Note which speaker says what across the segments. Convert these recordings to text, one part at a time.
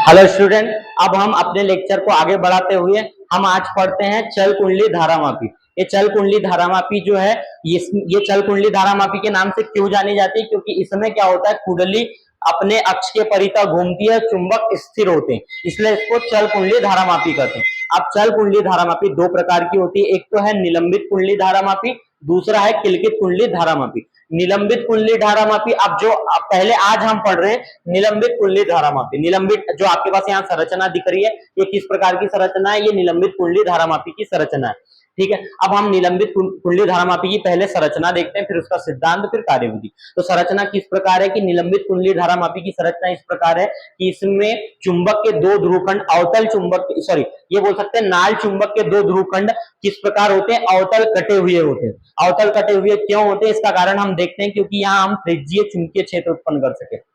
Speaker 1: Hello student. अब हम अपने लेक्चर को आगे बढ़ाते हुए हम आज पढ़ते हैं चल कुंडली धारामापी। ये चल कुंडली धारामापी जो है ये चल कुंडली धारामापी के नाम से क्यों जानी जाती है, क्योंकि इसमें क्या होता है, कुंडली अपने अक्ष के परितः घूमती है, चुंबक स्थिर होते हैं, इसलिए इसको चल कुंडली धारामापी कहते हैं। अब चल कुंडली धारामापी दो प्रकार की होती है, एक तो है निलंबित कुंडली धारामापी, दूसरा है किलकित कुंडली धारामापी। निलंबित कुंडली धारामापी अब जो पहले आज हम पढ़ रहे हैं निलंबित कुंडली धारामापी। निलंबित जो आपके पास यहाँ संरचना दिख रही है, ये किस प्रकार की संरचना है, ये निलंबित कुंडली धारामापी की संरचना है। ठीक है, अब हम निलंबित कुंडली धारामापी की पहले संरचना देखते हैं, फिर उसका सिद्धांत, फिर कार्यविधि। तो संरचना किस प्रकार है कि निलंबित कुंडली धारामापी की संरचना इस प्रकार है कि इसमें चुंबक के दो ध्रुवखंड अवतल चुंबक, सॉरी ये बोल सकते हैं नाल चुंबक के दो ध्रुवखंड किस प्रकार होते हैं, अवतल कटे हुए होते हैं। अवतल कटे हुए क्यों होते हैं, इसका कारण हम देखते हैं क्योंकि यहाँ हम त्रिज्यीय चुंबकीय क्षेत्र उत्पन्न कर सके।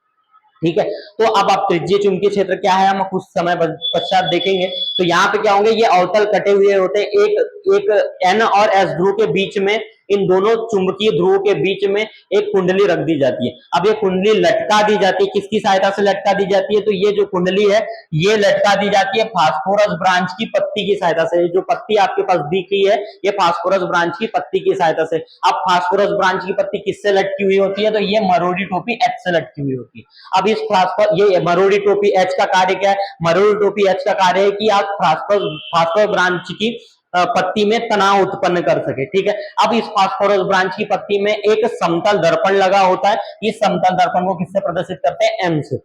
Speaker 1: ठीक है, तो अब आप त्रिज्यीय चुंबकीय क्षेत्र क्या है हम कुछ समय पश्चात देखेंगे। तो यहाँ पे क्या होंगे, ये अवतल कटे हुए होते हैं, एक एन और एस ध्रुव के बीच में, इन दोनों चुंबकीय ध्रुवों के बीच में एक कुंडली रख दी जाती है। अब ये कुंडली लटका दी जाती है, किसकी सहायता से लटका दी जाती है, तो ये जो कुंडली है ये लटका दी जाती है फास्फोरस ब्रांच की पत्ती की सहायता से। जो पत्ती आपके पास दिख रही है ये फास्फोरस ब्रांच की पत्ती की सहायता से। अब फास्फोरस ब्रांच की पत्ती किससे लटकी हुई होती है, तो ये मरोड़ी टोपी एच से लटकी हुई होती है। अब इस ये मरोड़ी टोपी एच का कार्य क्या है, मरोड़ी टोपी एच का कार्य है कि आप फास्फोरस ब्रांच की पत्ती में तनाव उत्पन्न कर सके। ठीक है, अब इस फास्फोरस ब्रांच की पत्ती में एक समतल दर्पण लगा होता है, इस समतल दर्पण को किससे प्रदर्शित करते हैं, एम से।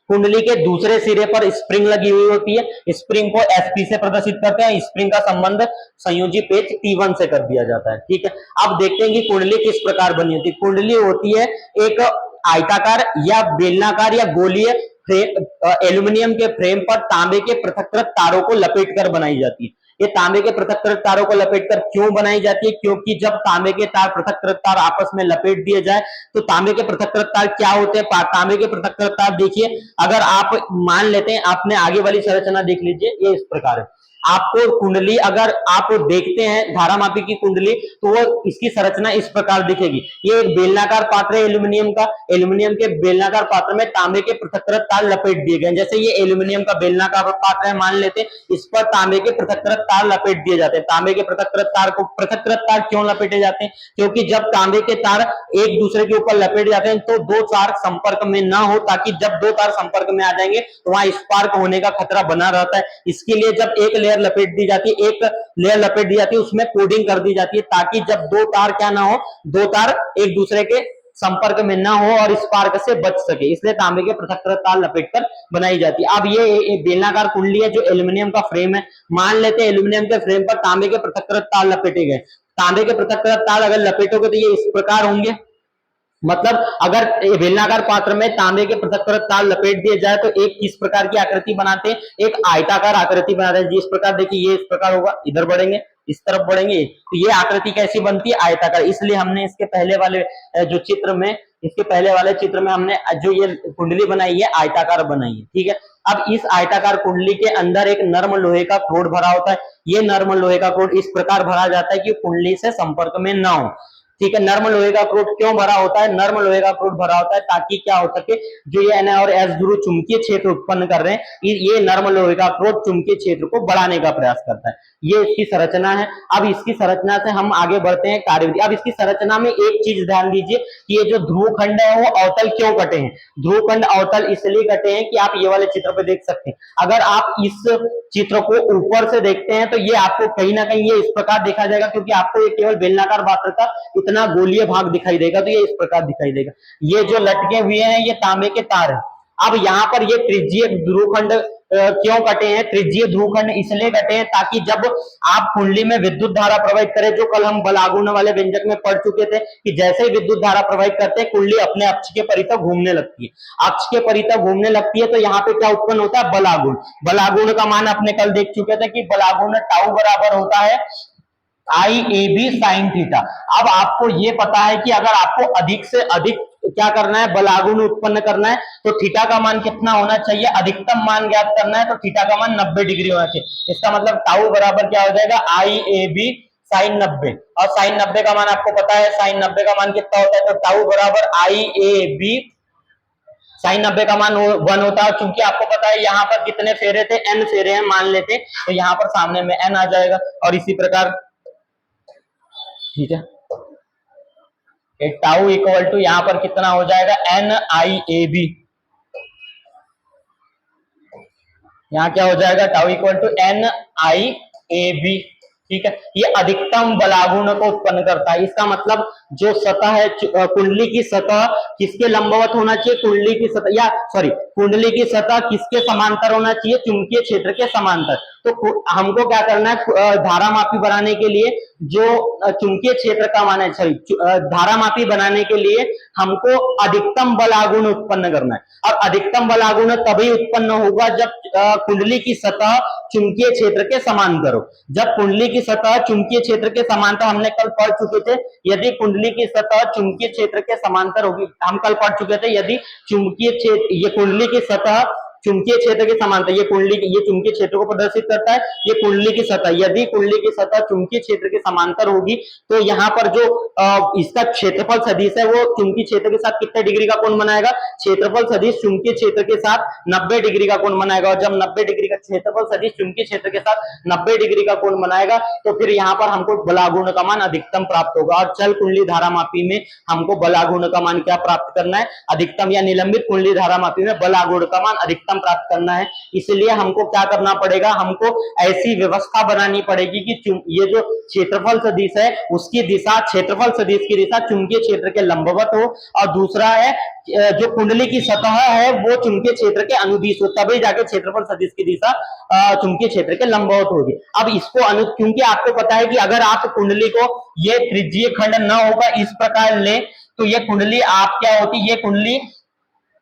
Speaker 1: कुंडली के दूसरे सिरे पर स्प्रिंग लगी हुई होती है, स्प्रिंग को एसपी से प्रदर्शित करते हैं, स्प्रिंग का संबंध संयोजी पेच T1 से कर दिया जाता है। ठीक है, अब देखते हैं कि कुंडली किस प्रकार बनी होती है। कुंडली होती है एक आयताकार या बेलनाकार या गोलीय एल्यूमिनियम के फ्रेम पर तांबे के पृथक्कृत तारों को लपेटकर बनाई जाती है। ये तांबे के पृथक्कृत तारों को लपेटकर क्यों बनाई जाती है, क्योंकि जब तांबे के तार पृथक्कृत तार आपस में लपेट दिए जाए तो तांबे के पृथक्कृत तार क्या होते हैं, तांबे के पृथक्कृत तार देखिए, अगर आप मान लेते हैं, आपने आगे वाली संरचना देख लीजिए, ये इस प्रकार है। आपको कुंडली अगर आप देखते हैं धारामापी की कुंडली तो वो इसकी संरचना इस प्रकार दिखेगी। ये एक बेलनाकार पात्र है एल्यूमिनियम का, एल्यूमिनियम के बेलनाकार पात्र में तांबे के पृथक्कृत तार लपेट दिए गए। जैसे ये एल्यूमिनियम का बेलनाकार पात्र है मान लेते, इस पर तांबे के पृथक्कृत तार लपेट दिए जाते हैं। तांबे के पृथक्कृत तार को, पृथक्कृत तार क्यों लपेटे जाते हैं, क्योंकि जब तांबे के तार एक दूसरे के ऊपर लपेट जाते हैं तो दो तार संपर्क में ना हो, ताकि जब दो तार संपर्क में आ जाएंगे तो वहां स्पार्क होने का खतरा बना रहता है। इसके लिए जब एक लेयर लपेट दी जाती है, एक लेयर लपेट दी जाती है, उसमें कोडिंग कर दी जाती है, ताकि जब दो तार क्या ना हो, दो तार एक दूसरे के संपर्क में ना हो और स्पार्क से बच सके, इसलिए तांबे के पृथक्कृत तार लपेटकर बनाई जाती है। अब ये बेलनाकार कुंडली है जो एल्यूमिनियम का फ्रेम है, मान लेते हैं एल्यूमिनियम के फ्रेम पर तांबे के पृथक्कृत तार लपेटे गए। तांबे के पृथक्कृत तार अगर लपेटोगे तो ये इस प्रकार होंगे, मतलब अगर बेलनाकार पात्र में तांबे के पृथक्कृत तार लपेट दिए जाए तो एक किस प्रकार की आकृति बनाते हैं, एक आयताकार आकृति बनाते हैं। जिस प्रकार देखिए ये इस प्रकार होगा, इधर बढ़ेंगे इस तरफ बढ़ेंगे तो ये आकृति कैसी बनती है, आयताकार। इसलिए हमने इसके पहले वाले जो चित्र में, इसके पहले वाले चित्र में हमने जो ये कुंडली बनाई है आयताकार बनाई है। ठीक है, अब इस आयताकार कुंडली के अंदर एक नर्म लोहे का क्रोड भरा होता है। ये नर्म लोहे का क्रोड इस प्रकार भरा जाता है कि कुंडली से संपर्क में ना हो। ठीक है, नर्म लोहे का क्रोड क्यों भरा होता है, नर्म लोहे का क्रोड भरा होता है ताकि क्या हो सके, जो ये एन और एस ध्रुव चुंबकीय क्षेत्र उत्पन्न कर रहे हैं, ये नर्म लोहे का क्रोड चुंबकीय क्षेत्र को बढ़ाने का प्रयास करता है। ये इसकी संरचना है। अब इसकी संरचना से हम आगे बढ़ते हैं कार्यविधि। अब इसकी संरचना में एक चीज ध्यान दीजिए कि ये जो ध्रुव खंड है वो अवतल क्यों कटे हैं। ध्रुव खंड अवतल इसलिए कटे हैं कि आप ये वाले चित्र पे देख सकते हैं, अगर आप इस चित्र को ऊपर से देखते हैं तो ये आपको कहीं ना कहीं ये इस प्रकार देखा जाएगा, क्योंकि आपको ये केवल बेलनाकार पात्र का इतना गोलीय भाग दिखाई देगा, तो ये इस प्रकार दिखाई देगा। ये जो लटके हुए हैं ये तांबे के तार है। अब यहाँ पर ये त्रिज्यीय ध्रुवखंड क्यों कटे हैं, त्रिज्यीय ध्रुवखंड इसलिए कटे हैं ताकि जब आप कुंडली में विद्युत धारा प्रवाहित करें, जो कल हम बल आघूर्ण वाले व्यंजक में पढ़ चुके थे कि जैसे ही विद्युत धारा प्रवाहित करते हैं कुंडली अपने अक्ष के परितः घूमने लगती है। अक्ष के परितः घूमने लगती है तो यहाँ पे क्या उत्पन्न होता है, बल आघूर्ण। बल आघूर्ण का मान अपने कल देख चुके थे कि बल आघूर्ण टाउ बराबर होता है आई ए बी साइन थीटा। अब आपको ये पता है कि अगर आपको अधिक से अधिक क्या करना है, बल आघूर्ण उत्पन्न करना है तो थीटा का मान कितना होना चाहिए, अधिकतम मान ज्ञात करना है तो थीटा का मान 90 डिग्री होना चाहिए। इसका मतलब टाउ बराबर क्या हो जाएगा, आई ए बी साइन 90, और साइन 90 का मान आपको पता है, साइन 90 का मान कितना होता है, तो टाउ बराबर आई ए बी साइन 90 का मान 1 होता है। चूंकि आपको पता है यहाँ पर कितने फेरे थे, n फेरे हैं मान लेते, तो यहाँ पर सामने में n आ जाएगा। और इसी प्रकार ठीक है, टाउ इक्वल टू यहाँ पर कितना हो जाएगा, NIAB। यहाँ क्या हो जाएगा, टाउ इक्वल टू NIAB। ठीक है, ये अधिकतम बलागुण को उत्पन्न करता है। इसका मतलब जो सतह है, कुंडली की सतह किसके लंबवत होना चाहिए, कुंडली की सतह या सॉरी कुंडली की सतह किसके समांतर होना चाहिए, चुंबकीय क्षेत्र के समांतर। तो हमको क्या करना है, धारामापी बनाने के लिए जो चुंबकीय क्षेत्र का मान है, सॉरी धारामापी बनाने के लिए हमको अधिकतम बलागुण उत्पन्न करना है। और अधिकतम बलागुण तभी उत्पन्न होगा जब कुंडली की सतह चुंबकीय क्षेत्र के समांतर हो। जब कुंडली की सतह चुंबकीय क्षेत्र के समांतर, हमने कल पढ़ चुके थे, यदि कुंडली की सतह चुंबकीय क्षेत्र के समांतर होगी, हम कल पढ़ चुके थे, यदि चुंबकीय क्षेत्र, ये कुंडली की सतह चुंबकीय क्षेत्र के समांतर, ये कुंडली, ये चुंबकीय क्षेत्र को प्रदर्शित करता है, ये कुंडली की सतह, यदि कुंडली की सतह चुंबकीय क्षेत्र के समांतर होगी तो यहाँ पर जो इसका क्षेत्रफल सदिश है वो चुंबकीय क्षेत्र के साथ कितने डिग्री का कोण बनाएगा, क्षेत्रफल सदिश चुंबकीय क्षेत्र के साथ 90 डिग्री का कोण बनाएगा। और जब 90 डिग्री का क्षेत्रफल सदिश चुंबकीय क्षेत्र के साथ 90 डिग्री का कोण बनाएगा तो फिर यहाँ पर हमको बलागुण का मान अधिकतम प्राप्त होगा। और चल कुंडली धारामापी में हमको बलागुण का मान क्या प्राप्त करना है, अधिकतम, या निलंबित कुंडली धारामापी में बलागुण का मान अधिकतम प्राप्त करना है। इसलिए हमको क्या करना पड़ेगा, हमको ऐसी व्यवस्था बनानी पड़ेगी कि ये जो क्षेत्रफल सदिश है उसकी दिशा, क्षेत्रफल सदिश की दिशा चुंबकीय क्षेत्र के लंबवत हो, और दूसरा है जो कुंडली की सतह है वो चुंबकीय क्षेत्र के अनुदिश हो, तभी जाके क्षेत्रफल सदिश की दिशा चुंबकीय क्षेत्र के लंबवत होगी। अब इसको क्योंकि आपको पता है कि अगर आप कुंडली को ये त्रिज्यीय खंड न होगा इस प्रकार ले तो ये कुंडली आप क्या होती, ये कुंडली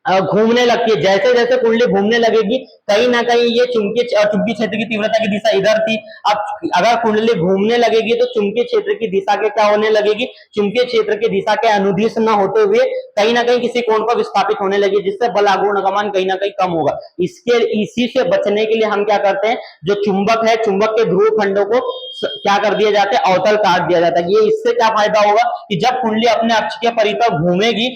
Speaker 1: घूमने लगती है। जैसे जैसे कुंडली घूमने लगेगी कहीं ना कहीं ये चुंबकीय क्षेत्र की तीव्रता की दिशा इधर थी, अब अगर कुंडली घूमने लगेगी तो चुंबकीय क्षेत्र की दिशा के क्या होने लगेगी, चुंबकीय क्षेत्र की दिशा के अनुदिश न होते हुए कहीं ना कहीं किसी कोण पर विस्थापित होने लगी, जिससे बलागुण का मान कहीं ना कहीं कम होगा। इसी से बचने के लिए हम क्या करते हैं, जो चुंबक है, चुंबक के ध्रुव खंडों को क्या कर दिया जाता है, अवतल काट दिया जाता है। ये इससे क्या फायदा होगा कि जब कुंडली अपने अक्ष के परितः घूमेगी,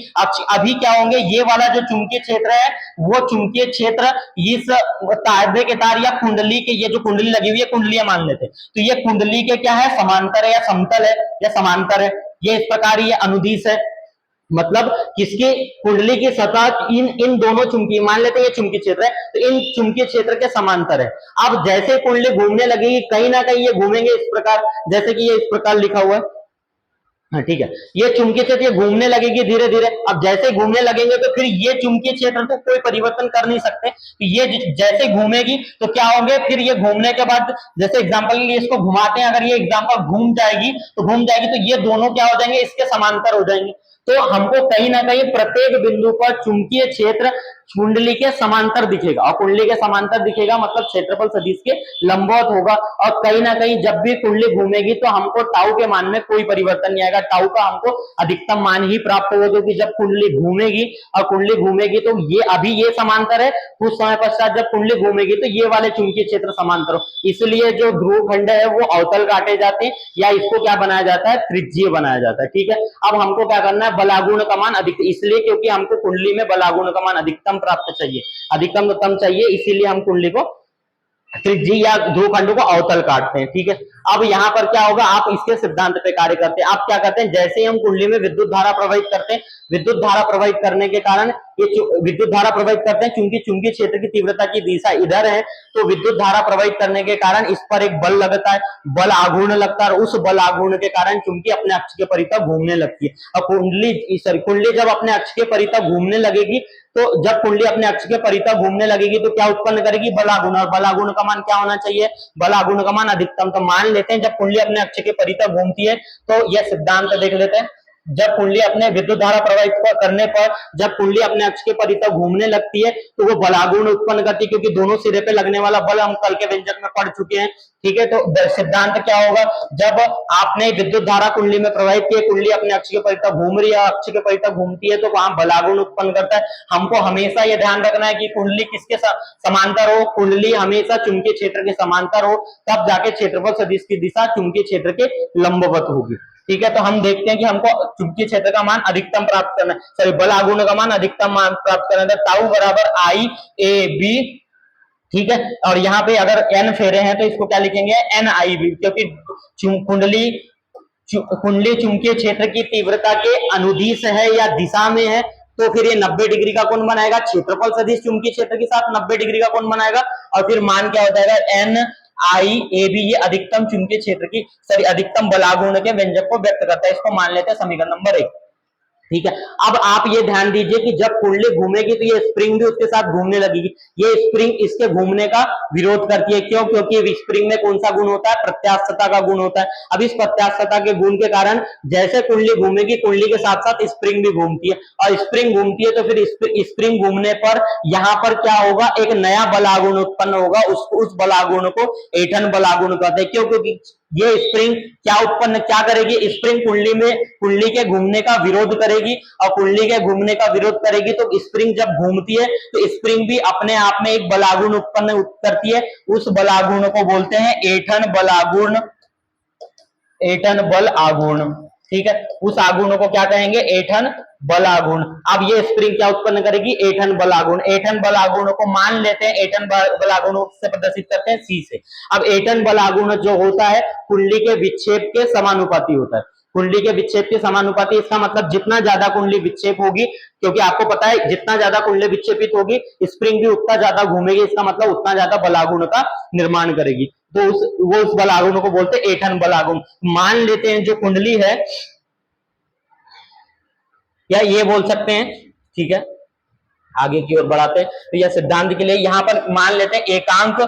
Speaker 1: अभी क्या होंगे, ये वाला जो चुंबकीय क्षेत्र है वो चुंबकीय क्षेत्र इस तांबे के तार या कुंडली के, ये जो कुंडली लगी हुई है कुंडलियां मान लेते हैं, तो ये कुंडली के क्या है, समांतर है या समतल है या समांतर है, ये इस प्रकार ये अनुदिश है। मतलब किसकी, कुंडली की सतह इन दोनों चुंबकीय, मान लेते हैं ये चुंबकीय क्षेत्र है तो इन चुंबकीय क्षेत्र के समांतर है। अब जैसे कुंडली घूमने लगेगी कहीं ना कहीं ये घूमेंगे इस प्रकार, जैसे कि ये इस प्रकार लिखा हुआ है, हाँ ठीक है, ये चुंबकीय क्षेत्र ये घूमने लगेगी धीरे धीरे। अब जैसे घूमने लगेंगे तो फिर ये चुंबकीय क्षेत्र तो कोई परिवर्तन कर नहीं सकते, ये जैसे घूमेगी तो क्या होंगे, फिर ये घूमने के बाद जैसे एग्जांपल के लिए इसको घुमाते हैं, अगर ये एग्जांपल घूम जाएगी तो ये दोनों क्या हो जाएंगे, इसके समांतर हो जाएंगे। तो हमको कहीं ना कहीं प्रत्येक बिंदु पर चुंबकीय क्षेत्र कुंडली के समांतर दिखेगा, और कुंडली के समांतर दिखेगा मतलब क्षेत्रफल सदिश के लंबवत होगा। और कहीं ना कहीं जब भी कुंडली घूमेगी तो हमको टाउ के मान में कोई परिवर्तन नहीं आएगा, टाउ का हमको अधिकतम मान ही प्राप्त होगा, क्योंकि जब कुंडली घूमेगी और कुंडली घूमेगी तो ये अभी ये समांतर है, कुछ समय पश्चात जब कुंडली घूमेगी तो ये वाले चुंबकीय क्षेत्र समांतर हो, इसलिए जो ध्रुव खंड है वो अवतल काटे जाते हैं या इसको क्या बनाया जाता है, त्रिज्यीय बनाया जाता है। ठीक है, अब हमको क्या करना है, बलागुण का मान अधिक, इसलिए क्योंकि हमको कुंडली में बलागुण का मान अधिकतम प्राप्त चाहिए, अधिकतम चाहिए, इसीलिए हम कुंडली को त्रिज्यीय या ध्रुव खंडों को अवतल काटते हैं। ठीक है, अब यहाँ पर क्या होगा, आप इसके सिद्धांत पे कार्य करते हैं। आप क्या करते हैं, जैसे ही हम कुंडली में विद्युत धारा प्रवाहित करते हैं, विद्युत धारा प्रवाहित करने के कारण ये विद्युत धारा प्रवाहित करते हैं, क्योंकि चुंबकीय क्षेत्र की तीव्रता की दिशा इधर है तो विद्युत धारा प्रवाहित करने के कारण इस पर एक बल लगता है, बल आघूर्ण लगता है, और उस बल आघूर्ण के कारण चुंबकी अपने अक्ष के परितः घूमने लगती है। और कुंडली जब अपने अक्ष के परितः घूमने लगेगी तो जब कुंडली अपने अक्ष के परितः घूमने लगेगी तो क्या उत्पन्न करेगी, बलागुण, और बलागुण का मान क्या होना चाहिए, बलागुण का मान अधिकतम। तो मान लेते हैं जब कुंडली अपने अक्ष के परितः घूमती है तो यह सिद्धांत देख लेते हैं, जब कुंडली अपने विद्युत धारा प्रवाहित करने पर जब कुंडली अपने अक्ष के परितः घूमने लगती है तो वो बलागुण उत्पन्न करती है, क्योंकि दोनों सिरे पे लगने वाला बल हम कल के व्यंजक में पढ़ चुके हैं। ठीक है, तो सिद्धांत क्या होगा, जब आपने विद्युत धारा कुंडली में प्रवाहित की, कुंडली अपने अक्ष के परितः घूम रही है, अक्ष के परितः घूमती है तो वहां बलागुण उत्पन्न करता है। हमको हमेशा यह ध्यान रखना है कि कुंडली किसके समांतर हो, कुंडली हमेशा चुंबकीय क्षेत्र के समांतर हो, तब जाके क्षेत्रफल सदिश की दिशा चुंबकीय क्षेत्र के लंबवत होगी। ठीक है, तो हम देखते हैं कि हमको चुंबकीय क्षेत्र का मान अधिकतम प्राप्त करना है, सॉरी बल आघूर्ण का मान अधिकतम मान प्राप्त करना है, टाउ बराबर आई ए बी। ठीक है, और यहाँ पे अगर एन फेरे हैं तो इसको क्या लिखेंगे, एन आई बी, क्योंकि कुंडली कुंडली चुंबकीय क्षेत्र की तीव्रता के अनुदिश है या दिशा में है, तो फिर ये 90 डिग्री का कोण बनाएगा, क्षेत्रफल सदिश चुंबकीय क्षेत्र के साथ 90 डिग्री का कोण बनाएगा, और फिर मान क्या हो जाएगा, एन आई ए बी, ये अधिकतम चुंबकीय क्षेत्र की सॉरी अधिकतम बलागुण के व्यंजक को व्यक्त करता है। इसको मान लेते हैं समीकरण नंबर 1। ठीक है, अब आप ये ध्यान दीजिए कि जब कुंडली घूमेगी तो ये स्प्रिंग भी उसके साथ घूमने लगेगी। ये स्प्रिंग इसके घूमने का विरोध करती है, क्यों? क्योंकि स्प्रिंग में कौन सा गुण होता है, प्रत्यास्थता का गुण होता है। अब इस प्रत्यास्थता के गुण के कारण जैसे कुंडली घूमेगी, कुंडली के साथ साथ स्प्रिंग भी घूमती है, और स्प्रिंग घूमती है तो फिर स्प्रिंग घूमने पर यहाँ पर क्या होगा, एक नया बलागुण उत्पन्न होगा, उस बलागुण को ऐंठन बलागुण कहते हैं। क्यों? क्योंकि ये स्प्रिंग क्या करेगी, स्प्रिंग कुंडली के घूमने का विरोध करेगी, और कुंडली के घूमने का विरोध करेगी तो स्प्रिंग जब घूमती है तो स्प्रिंग भी अपने आप में एक बलागुण उत्पन्न करती है, उस बलागुण को बोलते हैं ऐंठन बलागुण, ऐंठन बल आघूर्ण। ठीक है, उस आघूर्ण को क्या कहेंगे, ऐंठन बल आघूर्ण। अब ये स्प्रिंग क्या उत्पन्न करेगी, ऐंठन बल आघूर्ण। ऐंठन बल आघूर्ण को मान लेते हैं, ऐंठन बल आघूर्ण से प्रदर्शित करते हैं सी से। अब ऐंठन बल आघूर्ण जो होता है कुंडली के विक्षेप के समानुपाती होता है, कुंडली के विक्षेप के समानुपाती। इसका मतलब जितना ज्यादा कुंडली विक्षेप होगी, क्योंकि आपको पता है जितना ज्यादा कुंडली विक्षेपित होगी स्प्रिंग भी उतना ज्यादा घूमेगी, इसका मतलब उतना ज्यादा बलागुण का निर्माण करेगी, तो उस बलागुण को बोलते हैं ऐंठन बलागुण। मान लेते हैं जो कुंडली है, या ये बोल सकते हैं, ठीक है, आगे की ओर बढ़ाते हैं, तो यह सिद्धांत के लिए यहां पर मान लेते हैं एकांक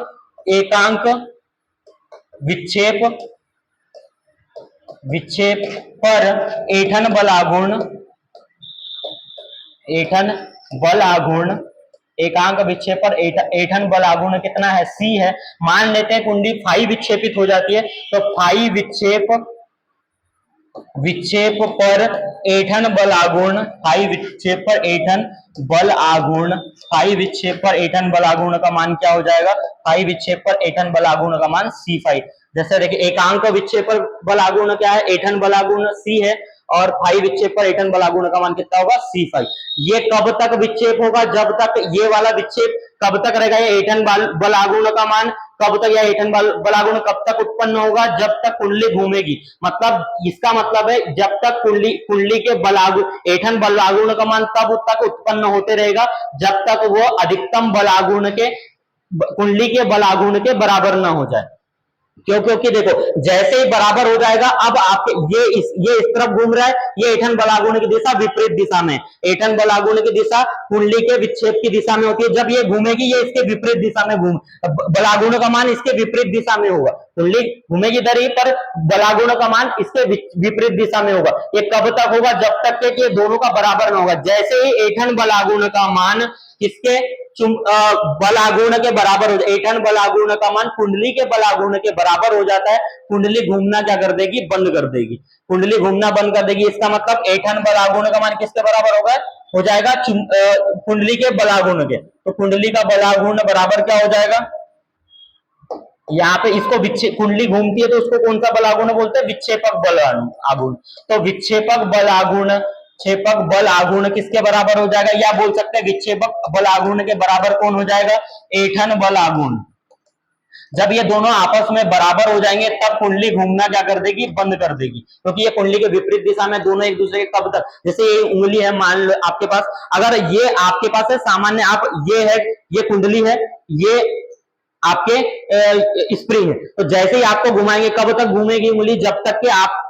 Speaker 1: विक्षेप पर ऐंठन बल आघूर्ण, एकांक विक्षेप पर ऐंठन बल आघूर्ण कितना है, सी है। मान लेते हैं कुंडली फाई विक्षेपित हो जाती है, तो फाई विक्षेप पर ऐंठन बल आघूर्ण, फाई विक्षेप पर ऐंठन बल आघूर्ण, फाई विक्षेप पर ऐंठन बल आघूर्ण का मान क्या हो जाएगा, फाई विक्षेप पर ऐंठन बल आघूर्ण का मान C5। जैसे देखिए एकांक विक्षेप पर बल आघूर्ण क्या है, ऐंठन बल आघूर्ण C है, और फाई विक्षेप पर ऐंठन बल आघूर्ण का मान कितना होगा, C5। ये कब तक विक्षेप होगा, जब तक ये वाला विक्षेप कब तक रहेगा, ये ऐंठन बल आघूर्ण का मान कब तक, या ऐंठन बल आघूर्ण कब तक उत्पन्न होगा, जब तक कुंडली घूमेगी। मतलब इसका मतलब है जब तक कुंडली के ऐंठन बल आघूर्ण का मान तब तक उत्पन्न होते रहेगा जब तक वो अधिकतम बल आघूर्ण के कुंडली के बल आघूर्ण के बराबर ना हो जाए। क्यों? क्योंकि देखो जैसे ही बराबर हो जाएगा, अब आपके ये इस तरफ घूम रहा है, ये ऐंठन बल आघूर्ण की दिशा विपरीत दिशा में, ऐंठन बल आघूर्ण की दिशा कुंडली के विक्षेप की दिशा में होती है। जब ये घूमेगी ये इसके विपरीत दिशा में बल आघूर्ण का मान इसके विपरीत दिशा में होगा, कुंडली घूमेगी इधर ही, पर बल आघूर्ण का मान इसके विपरीत दिशा में होगा। ये कब तक होगा, जब तक कि ये दोनों का बराबर ना होगा। जैसे ही ऐंठन बल आघूर्ण का मान किसके बल आघूर्ण के बराबर हो जाए, ऐंठन बल आघूर्ण का मान कुंडली के बल आघूर्ण के बराबर हो जाता है, कुंडली घूमना क्या कर देगी, बंद कर देगी, कुंडली घूमना बंद कर देगी। इसका मतलब ऐंठन बल आघूर्ण का मान किसके बराबर होगा, हो जाएगा कुंडली के बल आघूर्ण के। तो कुंडली का बल आघूर्ण बराबर क्या हो जाएगा, यहाँ पे इसको कुंडली घूमती है तो उसको कौन सा बल आघूर्ण बोलते हैं, विक्षेपक बल आघूर्ण। तो विक्षेपक बल आघूर्ण किसके बराबर हो जाएगा, या बोल सकते हैं विक्षेपक बल आघूर्ण के बराबर कौन हो जाएगा, ऐंठन बल आघूर्ण। जब ये दोनों आपस में बराबर हो जाएंगे तब कुंडली घूमना क्या कर देगी, बंद कर देगी, क्योंकि ये कुंडली के विपरीत दिशा में दोनों एक दूसरे के कब तक, जैसे ये उंगली है, मान लो आपके पास, अगर ये आपके पास है सामान्य, आप ये है, ये कुंडली है, ये आपके स्प्रिंग है, तो जैसे ही आपको घुमाएंगे कब तक घूमेगी उंगली, जब तक कि आप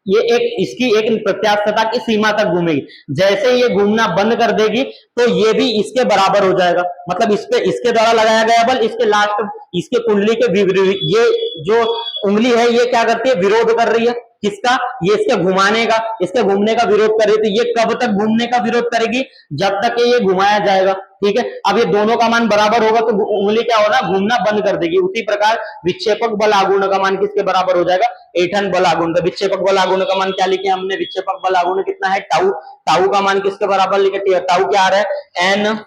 Speaker 1: ये इसकी एक प्रत्यास्थता की सीमा तक घूमेगी। जैसे ये घूमना बंद कर देगी तो ये भी इसके बराबर हो जाएगा, मतलब इसके द्वारा लगाया गया बल इसके इसके कुंडली के ये जो उंगली है ये क्या करती है, विरोध कर रही है, किसका, ये इसके घुमाने का, इसके घूमने का विरोध कर रही है। तो ये कब तक घूमने का विरोध करेगी, जब तक ये घुमाया जाएगा। ठीक है, अब ये दोनों का मान बराबर होगा तो उंगली क्या होगा, घूमना बंद कर देगी। उसी प्रकार विक्षेपक बल आघूर्ण का मान किसके बराबर हो जाएगा, ऐंठन बल आघूर्ण का। विक्षेपक बल आघूर्ण का मान क्या लिखे हमने, विक्षेपक बल आघूर्ण कितना है, टाउ, टाउ का मान किसके बराबर लिखे, टाउ क्या आ रहा है, एन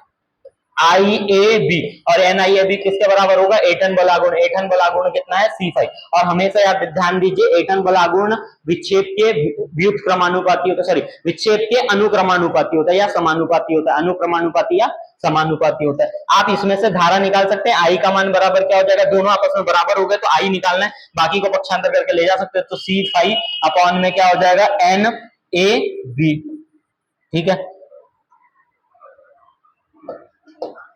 Speaker 1: आई ए बी, और एन आई ए बी किसके बराबर होगा, एटन बलागुण। एटन बलागुण कितना है, C5। और हमेशा याद ध्यान दीजिए एटन बलागुण विच्छेद के व्युत्क्रमानुपाती होता है, सॉरी विच्छेद के अनुक्रमानुपाती होता है या समानुपाती होता है, अनुक्रमानुपाती या समानुपाती होता है। आप इसमें से धारा निकाल सकते हैं, आई का मान बराबर क्या हो जाएगा, दोनों आपस में बराबर हो गए तो आई निकालना है, बाकी को पक्षांतर करके ले जा सकते हैं, तो C5 अपॉन में क्या हो जाएगा, एन ए बी। ठीक है,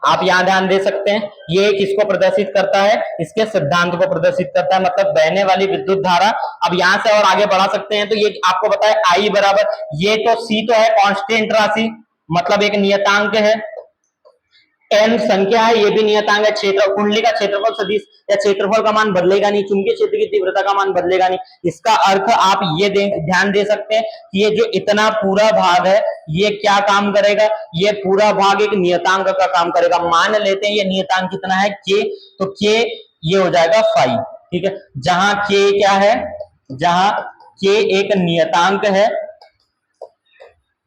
Speaker 1: आप यहां ध्यान दे सकते हैं, ये किसको प्रदर्शित करता है, इसके सिद्धांत को प्रदर्शित करता है, मतलब बहने वाली विद्युत धारा। अब यहां से और आगे बढ़ा सकते हैं, तो ये आपको पता है आई बराबर, ये तो सी तो है कांस्टेंट राशि, मतलब एक नियतांक है, एन संख्या है, ये भी नियतांक है, क्षेत्र कुंडली का क्षेत्रफल सदिश या क्षेत्रफल का मान बदलेगा नहीं, चुंबकीय क्षेत्र की तीव्रता का मान बदलेगा नहीं। इसका अर्थ आप ये ध्यान दे सकते हैं कि ये जो इतना पूरा भाग है ये क्या काम करेगा, ये पूरा भाग एक नियतांक का काम करेगा। मान लेते हैं ये नियतांक कितना है, के, तो के ये हो जाएगा 5। ठीक है, जहां के क्या है, जहां के एक नियतांक है,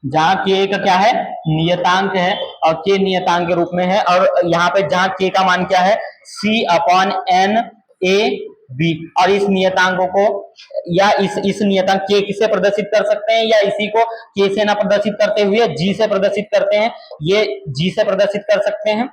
Speaker 1: जहां के का क्या है, नियतांक है, और के नियतांक के रूप में है, और यहाँ पे जहां के का मान क्या है, C upon N A B, और इस नियतांकों को या इस नियतांक के किसे प्रदर्शित कर सकते हैं, या इसी को के से ना प्रदर्शित करते हुए जी से प्रदर्शित करते हैं, ये जी से प्रदर्शित कर सकते हैं।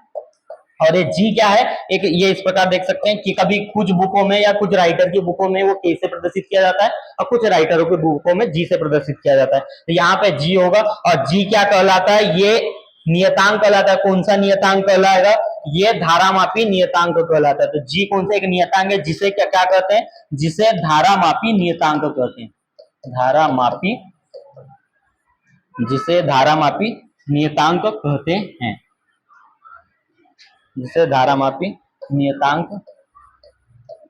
Speaker 1: और ये जी क्या है, एक ये इस प्रकार देख सकते हैं कि कभी कुछ बुकों में या कुछ राइटर की बुकों में वो के से प्रदर्शित किया जाता है, और कुछ राइटरों की बुकों में जी से प्रदर्शित किया जाता है। तो यहाँ पे जी होगा, और जी क्या कहलाता है, ये नियतांक कहलाता है। कौन सा नियतांक कहलाएगा, ये धारामापी नियतांक कहलाता है। तो जी कौन सा एक नियतांक है, जिसे क्या क्या कहते हैं, जिसे धारामापी नियतांक कहते हैं, धारामापी, जिसे धारामापी नियतांक कहते हैं, जिसे धारामापी नियतांक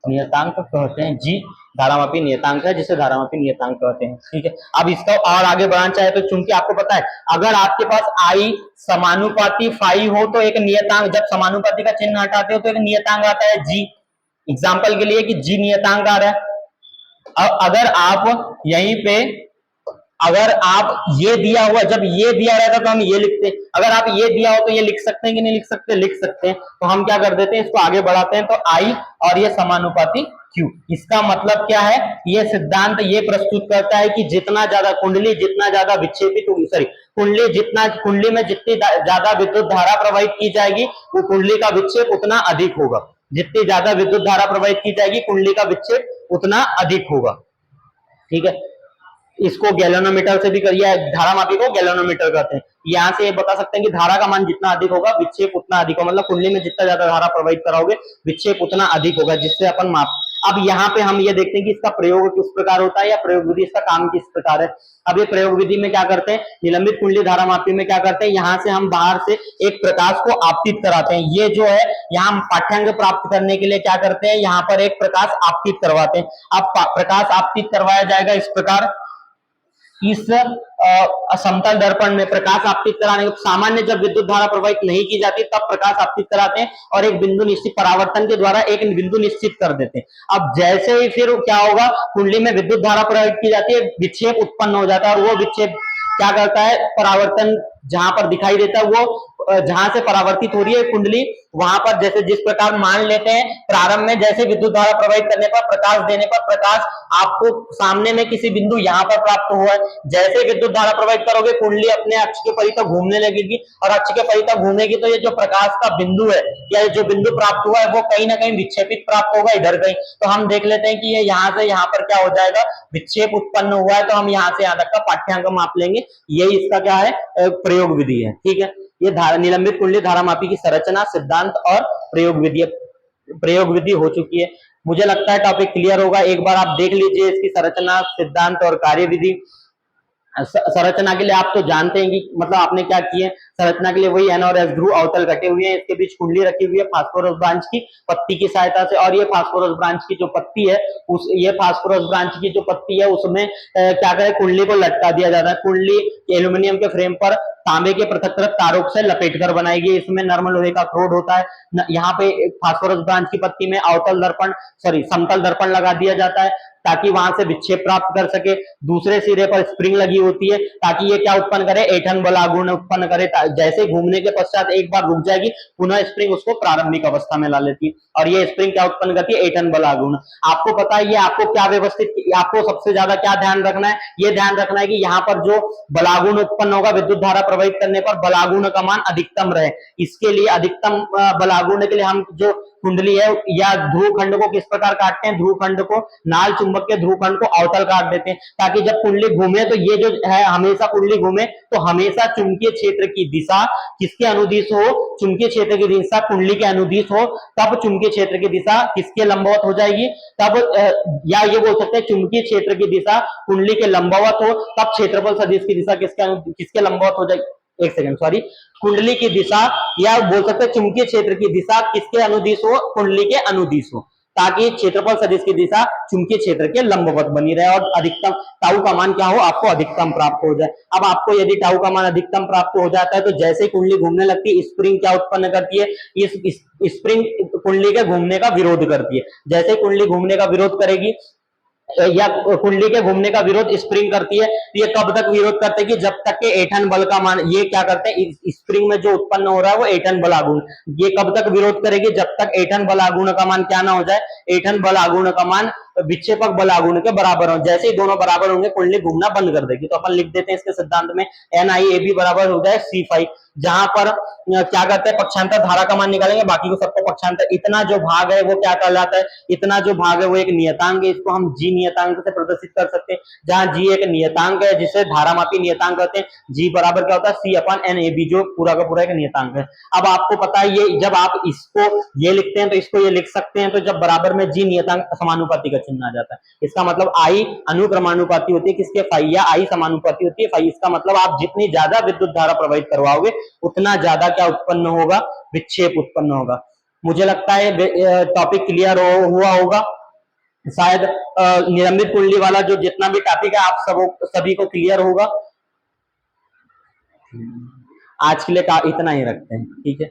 Speaker 1: नियतांक कहते हैं। जी धारामापी नियतांक है, जिसे धारामापी नियतांक कहते हैं। ठीक है, अब इसका और आगे बढ़ाना चाहे तो, चूंकि आपको पता है अगर आपके पास आई समानुपाती 5 हो तो एक नियतांक, जब समानुपाती का चिन्ह हटाते हो तो एक नियतांक आता है जी। एग्जाम्पल के लिए कि जी नियतांक आ रहा है। अब अगर आप यहीं पे, अगर आप ये दिया हुआ, जब ये दिया रहता तो हम ये लिखते, अगर आप ये दिया हो तो ये लिख सकते हैं कि नहीं लिख सकते, लिख सकते हैं। तो हम क्या कर देते हैं, इसको आगे बढ़ाते हैं, तो आई और ये समानुपाती क्यू। इसका मतलब क्या है, ये सिद्धांत ये प्रस्तुत करता है कि जितना ज्यादा कुंडली जितना ज्यादा विक्षेपित होगी, सॉरी कुंडली में जितनी ज्यादा विद्युत धारा प्रवाहित की जाएगी वो कुंडली का विक्षेप उतना अधिक होगा। जितनी ज्यादा विद्युत धारा प्रवाहित की जाएगी कुंडली का विक्षेप उतना अधिक होगा। ठीक है, इसको गैल्वेनोमीटर से भी करिए, धारामापी को गैल्वेनोमीटर कहते हैं। यहाँ से ये बता सकते हैं कि धारा का मान जितना अधिक होगा विक्षेप उतना अधिक होगा, मतलब कुंडली में जितना ज्यादा धारा प्रवाहित कराओगे विक्षेप उतना अधिक होगा, जिससे अपन माप। अब यहाँ पे हम ये देखते हैं कि इसका प्रयोग किस प्रकार होता है, या प्रयोग विधि, इसका काम किस प्रकार है। अब ये प्रयोग विधि में क्या करते हैं, निलंबित कुंडली धारामापी में क्या करते हैं, यहाँ से हम बाहर से एक प्रकाश को आपतित कराते हैं। ये जो है यहाँ पाठ्यांक प्राप्त करने के लिए क्या करते हैं, यहाँ पर एक प्रकाश आपतित करवाते हैं। अब प्रकाश आपतित करवाया जाएगा इस प्रकार, इस समतल दर्पण में प्रकाश आपतित कराने के सामान्य जब विद्युत धारा प्रवाहित नहीं की जाती तब प्रकाश आपतित कराते हैं, और एक बिंदु निश्चित परावर्तन के द्वारा एक बिंदु निश्चित कर देते हैं। अब जैसे ही फिर क्या होगा, कुंडली में विद्युत धारा प्रवाहित की जाती है, विक्षेप उत्पन्न हो जाता है, और वो विक्षेप क्या करता है, परावर्तन जहां पर दिखाई देता है, वो जहां से परावर्तित हो रही है कुंडली, वहां पर जैसे जिस प्रकार मान लेते हैं प्रारंभ में जैसे विद्युत धारा प्रवाहित करने पर, प्रकाश देने पर, प्रकाश आपको सामने में किसी बिंदु यहाँ पर प्राप्त हुआ है, जैसे विद्युत धारा प्रवाहित करोगे कुंडली अपने अक्ष के परितः घूमने लगेगी, और अक्ष के परितः घूमेगी तो ये जो प्रकाश का बिंदु है या जो बिंदु प्राप्त हुआ है वो कहीं ना कहीं विक्षेपित प्राप्त होगा इधर कहीं। तो हम देख लेते हैं कि ये यहाँ से यहाँ पर क्या हो जाएगा, विक्षेप उत्पन्न हुआ है, तो हम यहाँ से यहाँ तक का पाठ्यांक माप लेंगे। यही इसका क्या है, प्रयोग विधि है। ठीक है, ये निलंबित कुंडली धारामापी की संरचना, सिद्धांत और प्रयोग विधि हो चुकी है। मुझे लगता है टॉपिक क्लियर होगा। एक बार आप देख लीजिए इसकी संरचना, सिद्धांत और कार्यविधि। संरचना के लिए आप तो जानते हैं कि मतलब आपने क्या किए, संरचना के लिए वही एन और एस ध्रुव अवतल कटे हुए हैं, इसके बीच कुंडली रखी हुई है फास्फोरस ब्रांच की पत्ती की सहायता से, और ये फास्फोरस ब्रांच की जो पत्ती है ये फास्फोरस ब्रांच की जो पत्ती है उसमें क्या करें, कुंडली को लटका दिया जाता है। कुंडली एल्यूमिनियम के फ्रेम पर तांबे के पृथक तारों से लपेटकर बनाई गई, इसमें नर्म लोहे का क्रोड होता है। यहाँ पे फास्फोरस ब्रांच की पत्ती में अवतल दर्पण, सॉरी समतल दर्पण लगा दिया जाता है, ताकि वहां से विक्षेप प्राप्त कर सके। दूसरे सिरे पर स्प्रिंग लगी होती है ताकि ये क्या उत्पन्न करे, ऐंठन बल आघूर्ण उत्पन्न करे। जैसे घूमने के पश्चात एक बार रुक जाएगी, पुनः स्प्रिंग उसको प्रारंभिक अवस्था में ला लेती है और ये स्प्रिंग क्या उत्पन्न करती है, ऐंठन बल आघूर्ण। आपको पता है ये आपको क्या व्यवस्थित, आपको सबसे ज्यादा क्या ध्यान रखना है, ये ध्यान रखना है कि यहाँ पर जो बलागुण उत्पन्न होगा विद्युत धारा प्रवाहित करने पर, बलागुण का मान अधिकतम रहे। इसके लिए अधिकतम बलागुण के लिए हम जो कुंडली है या ध्रुव खंड को किस प्रकार काटते हैं, ध्रुव खंड को नाल चुंबक के ध्रुव खंड को अवतल काट देते हैं, ताकि जब कुंडली घूमे तो ये जो है हमेशा कुंडली घूमे तो हमेशा चुंबकीय क्षेत्र की दिशा किसके अनुदिश हो, चुंबकीय क्षेत्र की दिशा कुंडली के अनुदिश हो, तब चुंबकीय क्षेत्र की दिशा किसके लंबवत हो जाएगी, तब या ये बोल सकते हैं चुंबकीय क्षेत्र की दिशा कुंडली के लंबवत हो, तब क्षेत्रफल सदिश की दिशा किसके लंबवत हो जाएगी, एक सेकंड सॉरी, कुंडली की दिशा या बोल सकते हैं चुंबकीय क्षेत्र की दिशा किसके अनुदिश हो, कुंडली के अनुदिश हो, ताकि क्षेत्रफल सदिश की दिशा चुंबकीय क्षेत्र के लंबवत बनी रहे और अधिकतम टाउ का मान क्या हो, आपको अधिकतम प्राप्त हो जाए। अब आपको यदि टाउ का मान अधिकतम प्राप्त हो जाता है तो जैसे ही कुंडली घूमने लगती है, स्प्रिंग क्या उत्पन्न करती है, इस स्प्रिंग कुंडली के घूमने का विरोध करती है। जैसे कुंडली घूमने का विरोध करेगी या कुंडली के घूमने का विरोध स्प्रिंग करती है, तो ये कब तक विरोध करते हैं कि जब तक के ऐंठन बल का मान, ये क्या करते हैं स्प्रिंग में जो उत्पन्न हो रहा है वो ऐंठन बल आघूर्ण, ये कब तक विरोध करेगी, जब तक ऐंठन बल आघूर्ण का मान क्या ना हो जाए, ऐंठन बल आघूर्ण का मान विक्षेपक बल आघूर्ण के बराबर हो। जैसे ही दोनों बराबर होंगे कुंडली घूमना बंद कर देगी। तो अपन लिख देते हैं इसके सिद्धांत में NIAB बराबर हो जाए C5, जहां पर क्या करते हैं पक्षांतर धारा का मान निकालेंगे, बाकी को सबको पक्षांतर, इतना जो भाग है वो क्या कहलाता है, इतना जो भाग है वो एक नियतांक है, इसको हम G नियतांक से प्रदर्शित कर सकते हैं, जहां G एक नियतांक है जिसे धारामापी नियतांक कहते हैं। G बराबर क्या होता है C/NAB, जो पूरा का पूरा एक नियतांक है। अब आपको पता है ये जब आप इसको ये लिखते हैं तो इसको ये लिख सकते हैं, तो जब बराबर में G नियतांक समानुपाती का चिन्ह आ जाता है, इसका मतलब I अनुक्रमानुपाती होती है किसके, फाई, या I समानुपाती होती है फाई। इसका मतलब आप जितनी ज्यादा विद्युत धारा प्रवाहित करवाओगे उतना ज्यादा क्या उत्पन्न होगा, विक्षेप उत्पन्न होगा। मुझे लगता है टॉपिक क्लियर हुआ होगा शायद। निलंबित कुंडली वाला जो जितना भी टॉपिक है आप सभी को क्लियर होगा। आज के लिए इतना ही रखते हैं, ठीक है।